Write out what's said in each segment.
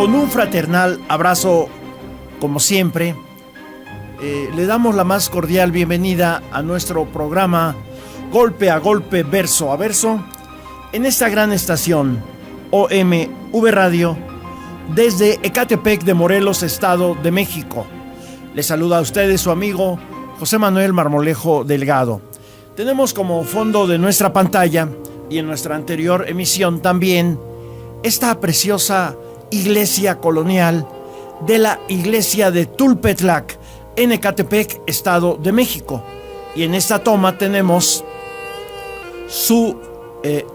con un fraternal abrazo, como siempre, le damos la más cordial bienvenida a nuestro programa Golpe a Golpe, Verso a Verso, en esta gran estación OMV Radio, desde Ecatepec de Morelos, Estado de México. Les saluda a ustedes su amigo José Manuel Marmolejo Delgado. Tenemos como fondo de nuestra pantalla, y en nuestra anterior emisión también, esta preciosa iglesia colonial de la iglesia de Tulpetlac, en Ecatepec, Estado de México. Y en esta toma tenemos su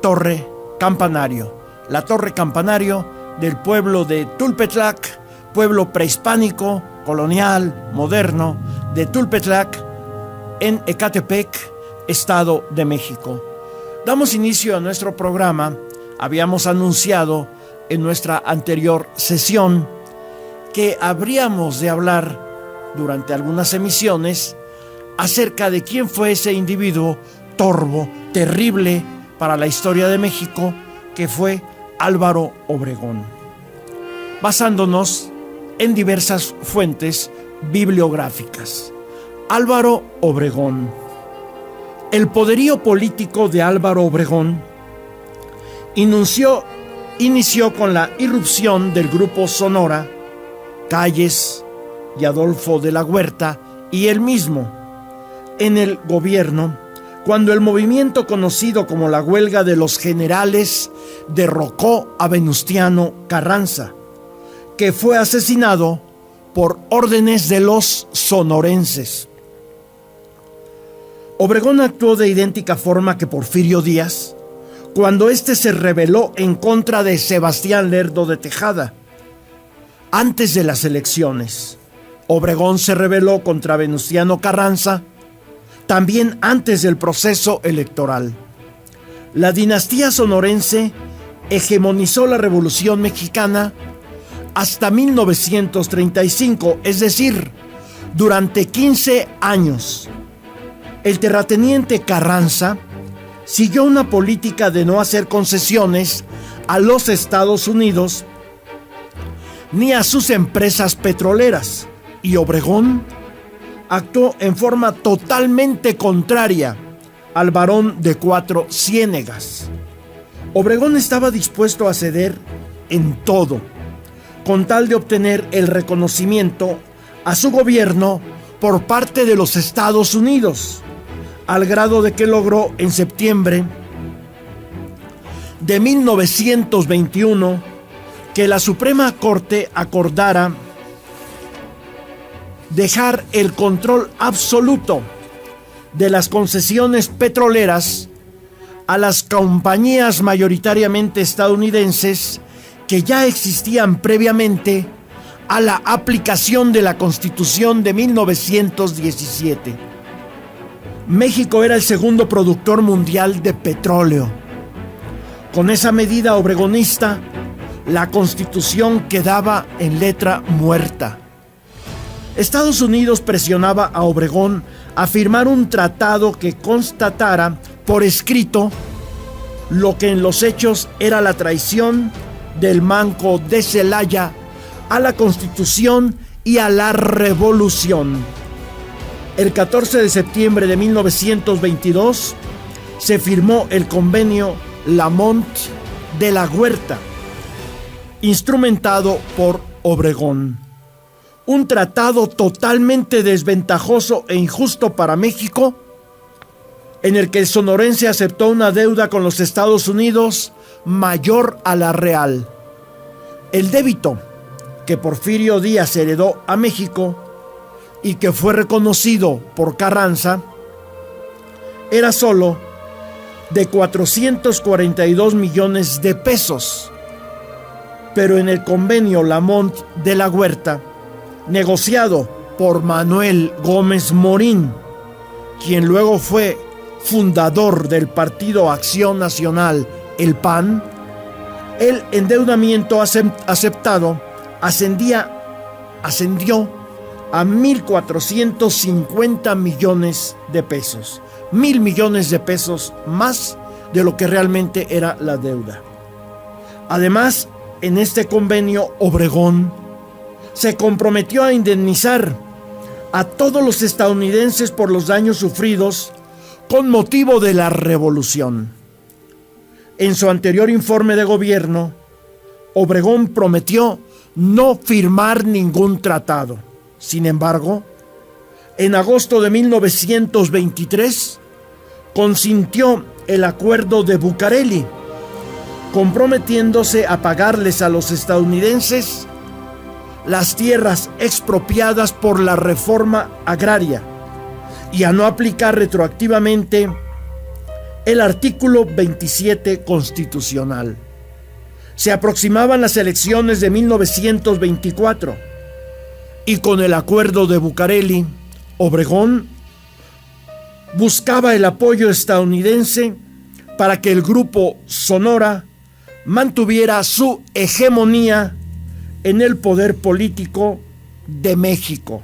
torre campanario, la torre campanario del pueblo de Tulpetlac, pueblo prehispánico, colonial, moderno de Tulpetlac, en Ecatepec, Estado de México. Damos inicio a nuestro programa. Habíamos anunciado en nuestra anterior sesión que habríamos de hablar durante algunas emisiones acerca de quién fue ese individuo torvo, terrible para la historia de México, que fue Álvaro Obregón, basándonos en diversas fuentes bibliográficas. Álvaro Obregón. El poderío político de Álvaro Obregón inició con la irrupción del Grupo Sonora, Calles y Adolfo de la Huerta y él mismo en el gobierno, cuando el movimiento conocido como la Huelga de los Generales derrocó a Venustiano Carranza, que fue asesinado por órdenes de los sonorenses. Obregón actuó de idéntica forma que Porfirio Díaz cuando éste se rebeló en contra de Sebastián Lerdo de Tejada. Antes de las elecciones, Obregón se rebeló contra Venustiano Carranza, también antes del proceso electoral. La dinastía sonorense hegemonizó la Revolución Mexicana hasta 1935, es decir, durante 15 años. El terrateniente Carranza siguió una política de no hacer concesiones a los Estados Unidos ni a sus empresas petroleras, y Obregón actuó en forma totalmente contraria al Barón de Cuatro Ciénegas. Obregón estaba dispuesto a ceder en todo, con tal de obtener el reconocimiento a su gobierno por parte de los Estados Unidos, al grado de que logró en septiembre de 1921 que la Suprema Corte acordara dejar el control absoluto de las concesiones petroleras a las compañías mayoritariamente estadounidenses que ya existían previamente a la aplicación de la Constitución de 1917. México era el segundo productor mundial de petróleo. Con esa medida obregonista, la Constitución quedaba en letra muerta. Estados Unidos presionaba a Obregón a firmar un tratado que constatara por escrito lo que en los hechos era la traición del Manco de Celaya a la Constitución y a la Revolución. El 14 de septiembre de 1922 se firmó el convenio Lamont de la Huerta, instrumentado por Obregón. Un tratado totalmente desventajoso e injusto para México, en el que el sonorense aceptó una deuda con los Estados Unidos mayor a la real. El débito que Porfirio Díaz heredó a México y que fue reconocido por Carranza era solo de 442 millones de pesos. Pero en el convenio Lamont de la Huerta, negociado por Manuel Gómez Morín, quien luego fue fundador del Partido Acción Nacional, el PAN, el endeudamiento aceptado ascendió a 1.450 millones de pesos. 1.000 millones de pesos más de lo que realmente era la deuda. Además, En este convenio, Obregón se comprometió a indemnizar a todos los estadounidenses por los daños sufridos con motivo de la revolución. En su anterior informe de gobierno, Obregón prometió no firmar ningún tratado. Sin embargo, en agosto de 1923, consintió el acuerdo de Bucareli, comprometiéndose a pagarles a los estadounidenses las tierras expropiadas por la reforma agraria y a no aplicar retroactivamente el artículo 27 constitucional. Se aproximaban las elecciones de 1924 y con el acuerdo de Bucareli, Obregón buscaba el apoyo estadounidense para que el grupo Sonora mantuviera su hegemonía en el poder político de México,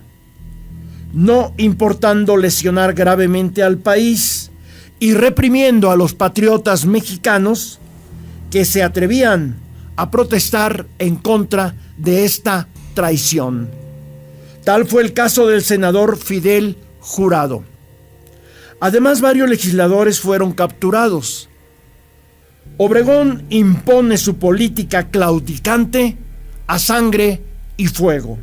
no importando lesionar gravemente al país y reprimiendo a los patriotas mexicanos que se atrevían a protestar en contra de esta traición. Tal fue el caso del senador Fidel Jurado. Además, varios legisladores fueron capturados. Obregón impone su política claudicante a sangre y fuego.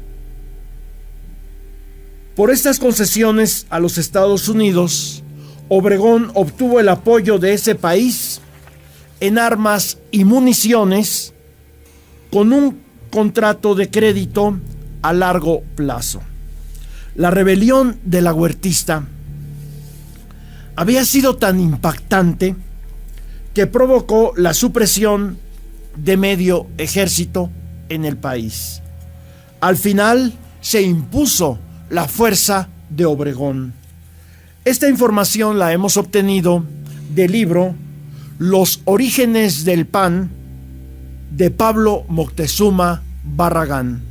Por estas concesiones a los Estados Unidos, Obregón obtuvo el apoyo de ese país en armas y municiones con un contrato de crédito a largo plazo. La rebelión de la Huertista había sido tan impactante que provocó la supresión de medio ejército en el país. Al final se impuso la fuerza de Obregón. Esta información la hemos obtenido del libro Los orígenes del PAN de Pablo Moctezuma Barragán.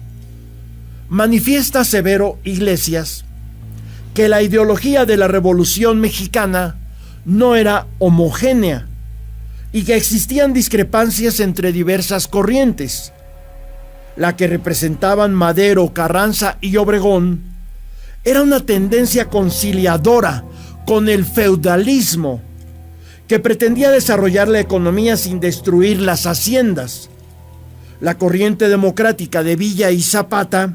Manifiesta Severo Iglesias que la ideología de la Revolución Mexicana no era homogénea y que existían discrepancias entre diversas corrientes. La que representaban Madero, Carranza y Obregón era una tendencia conciliadora con el feudalismo que pretendía desarrollar la economía sin destruir las haciendas. La corriente democrática de Villa y Zapata,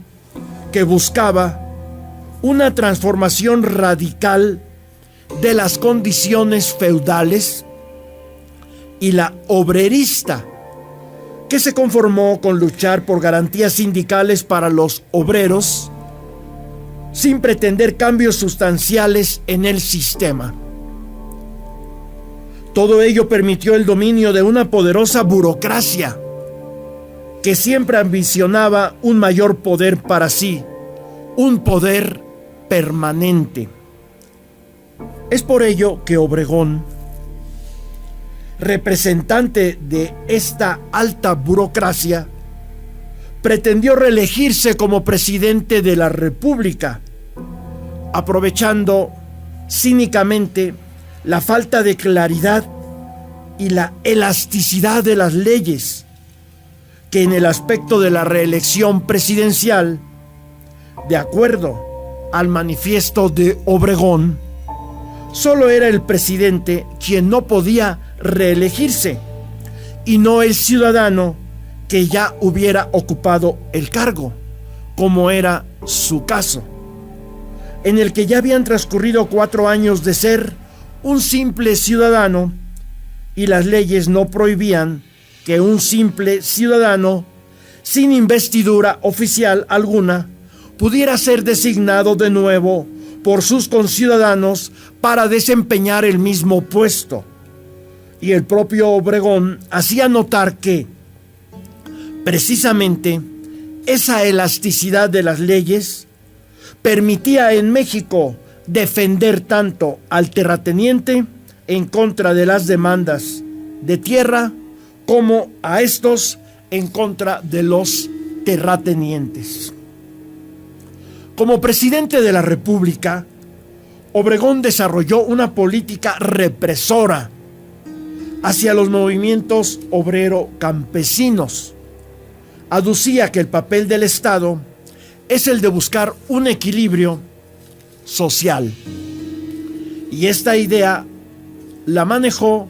que buscaba una transformación radical de las condiciones feudales, y la obrerista, que se conformó con luchar por garantías sindicales para los obreros sin pretender cambios sustanciales en el sistema. Todo ello permitió el dominio de una poderosa burocracia que siempre ambicionaba un mayor poder para sí, un poder permanente. Es por ello que Obregón, representante de esta alta burocracia, pretendió reelegirse como presidente de la República, aprovechando cínicamente la falta de claridad y la elasticidad de las leyes, que en el aspecto de la reelección presidencial, de acuerdo al manifiesto de Obregón, solo era el presidente quien no podía reelegirse y no el ciudadano que ya hubiera ocupado el cargo, como era su caso, en el que ya habían transcurrido 4 años de ser un simple ciudadano y las leyes no prohibían que un simple ciudadano sin investidura oficial alguna pudiera ser designado de nuevo por sus conciudadanos para desempeñar el mismo puesto. Y el propio Obregón hacía notar que, precisamente, esa elasticidad de las leyes permitía en México defender tanto al terrateniente en contra de las demandas de tierra como a estos en contra de los terratenientes. Como presidente de la República, Obregón desarrolló una política represora hacia los movimientos obrero-campesinos, aducía que el papel del Estado es el de buscar un equilibrio social. Y esta idea la manejó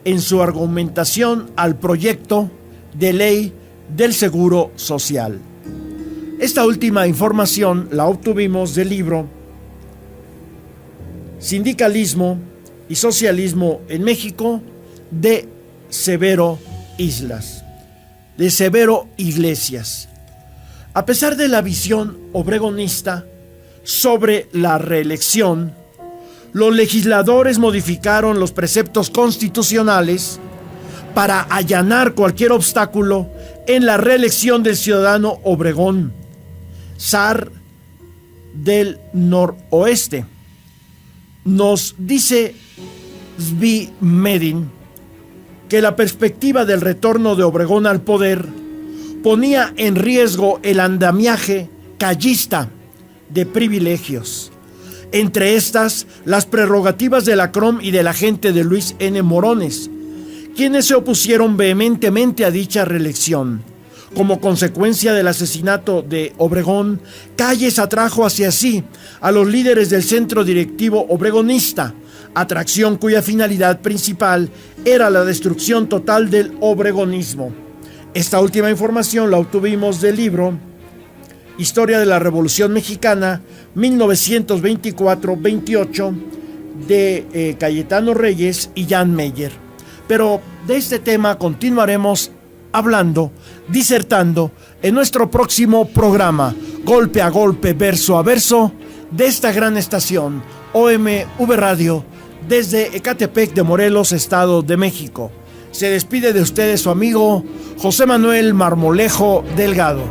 en su argumentación al proyecto de ley del Seguro Social. Esta última información la obtuvimos del libro Sindicalismo y Socialismo en México de Severo Iglesias. A pesar de la visión obregonista sobre la reelección, los legisladores modificaron los preceptos constitucionales para allanar cualquier obstáculo en la reelección del ciudadano Obregón, zar del noroeste. Nos dice Zvi Medin que la perspectiva del retorno de Obregón al poder ponía en riesgo el andamiaje callista de privilegios, entre estas las prerrogativas de la CROM y del agente de Luis N. Morones, quienes se opusieron vehementemente a dicha reelección. Como consecuencia del asesinato de Obregón, Calles atrajo hacia sí a los líderes del centro directivo obregonista, atracción cuya finalidad principal era la destrucción total del obregonismo. Esta última información la obtuvimos del libro Historia de la Revolución Mexicana 1924-28 de Cayetano Reyes y Jan Meyer. Pero de este tema continuaremos hablando, disertando en nuestro próximo programa, Golpe a Golpe, Verso a Verso, de esta gran estación, OMV Radio, desde Ecatepec de Morelos, Estado de México. Se despide de ustedes su amigo José Manuel Marmolejo Delgado.